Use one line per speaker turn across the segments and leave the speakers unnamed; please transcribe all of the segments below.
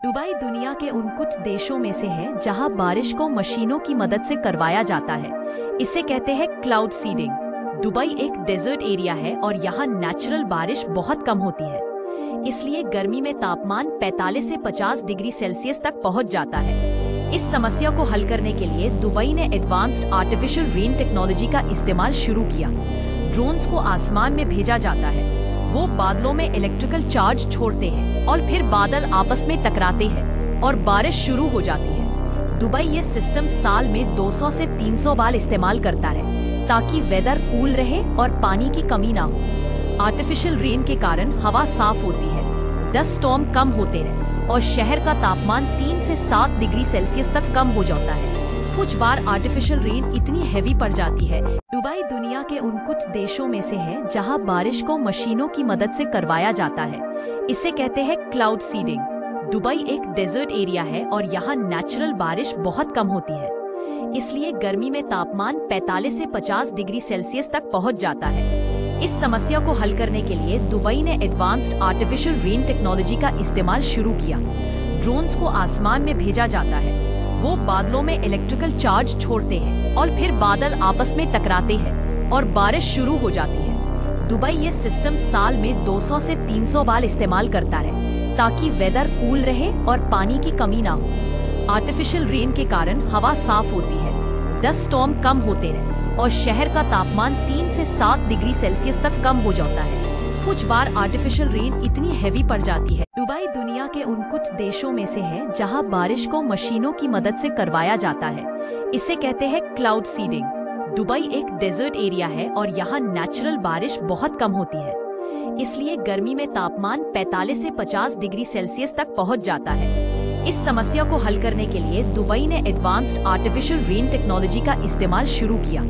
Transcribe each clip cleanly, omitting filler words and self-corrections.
Dubai दुनिया के उन कुछ देशों में से है जहां बारिश को मशीनों की मदद से करवाया जाता है। इसे कहते हैं क्लाउड सीडिंग। दुबई एक डेजर्ट एरिया है और यहाँ नेचुरल बारिश बहुत कम होती है, इसलिए गर्मी में तापमान 45 से 50 डिग्री सेल्सियस तक पहुंच जाता है। इस समस्या को हल करने के लिए दुबई ने एडवांस्ड आर्टिफिशियल रेन टेक्नोलॉजी का इस्तेमाल शुरू किया। ड्रोन्स को आसमान में भेजा जाता है, वो बादलों में इलेक्ट्रिकल चार्ज छोड़ते हैं और फिर बादल आपस में टकराते हैं और बारिश शुरू हो जाती है। दुबई ये सिस्टम साल में 200 से 300 बार इस्तेमाल करता है ताकि वेदर कूल रहे और पानी की कमी ना हो। आर्टिफिशियल रेन के कारण हवा साफ होती है, डस्ट स्टॉर्म कम होते रहे और शहर का तापमान 3 से 7 डिग्री सेल्सियस तक कम हो जाता है। कुछ बार आर्टिफिशियल रेन इतनी हैवी पड़ जाती है। दुबई दुनिया के उन कुछ देशों में से है जहां बारिश को मशीनों की मदद से करवाया जाता है। इसे कहते हैं क्लाउड सीडिंग। दुबई एक डेजर्ट एरिया है और यहाँ नेचुरल बारिश बहुत कम होती है, इसलिए गर्मी में तापमान 45 से 50 डिग्री सेल्सियस तक पहुंच जाता है। इस समस्या को हल करने के लिए दुबई ने एडवांस्ड आर्टिफिशियल रेन टेक्नोलॉजी का इस्तेमाल शुरू किया। ड्रोन्स को आसमान में भेजा जाता है, वो बादलों में इलेक्ट्रिकल चार्ज छोड़ते हैं और फिर बादल आपस में टकराते हैं और बारिश शुरू हो जाती है। दुबई ये सिस्टम साल में 200 से 300 बार इस्तेमाल करता है ताकि वेदर कूल रहे और पानी की कमी ना हो। आर्टिफिशियल रेन के कारण हवा साफ होती है, डस्ट स्टॉर्म कम होते रहे और शहर का तापमान 3 से 7 डिग्री सेल्सियस तक कम हो जाता है। कुछ बार आर्टिफिशियल रेन इतनी हैवी पड़ जाती है। दुबई दुनिया के उन कुछ देशों में से है जहां बारिश को मशीनों की मदद से करवाया जाता है। इसे कहते हैं क्लाउड सीडिंग। दुबई एक डेजर्ट एरिया है और यहाँ नेचुरल बारिश बहुत कम होती है, इसलिए गर्मी में तापमान 45 से 50 डिग्री सेल्सियस तक पहुंच जाता है। इस समस्या को हल करने के लिए दुबई ने एडवांस्ड आर्टिफिशियल रेन टेक्नोलॉजी का इस्तेमाल शुरू किया।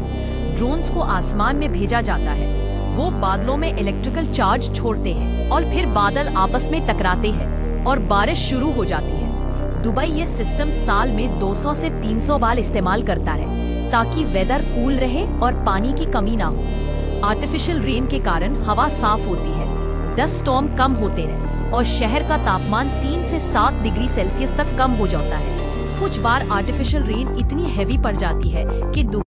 ड्रोन्स को आसमान में भेजा जाता है, वो बादलों में इलेक्ट्रिकल चार्ज छोड़ते हैं और फिर बादल आपस में टकराते हैं और बारिश शुरू हो जाती है। दुबई ये सिस्टम साल में 200 से 300 बार इस्तेमाल करता है ताकि वेदर कूल रहे और पानी की कमी ना हो। आर्टिफिशियल रेन के कारण हवा साफ होती है, डस्ट स्टॉर्म कम होते रहे और शहर का तापमान 3 से 7 डिग्री सेल्सियस तक कम हो जाता है। कुछ बार आर्टिफिशियल रेन इतनी हैवी पड़ जाती है कि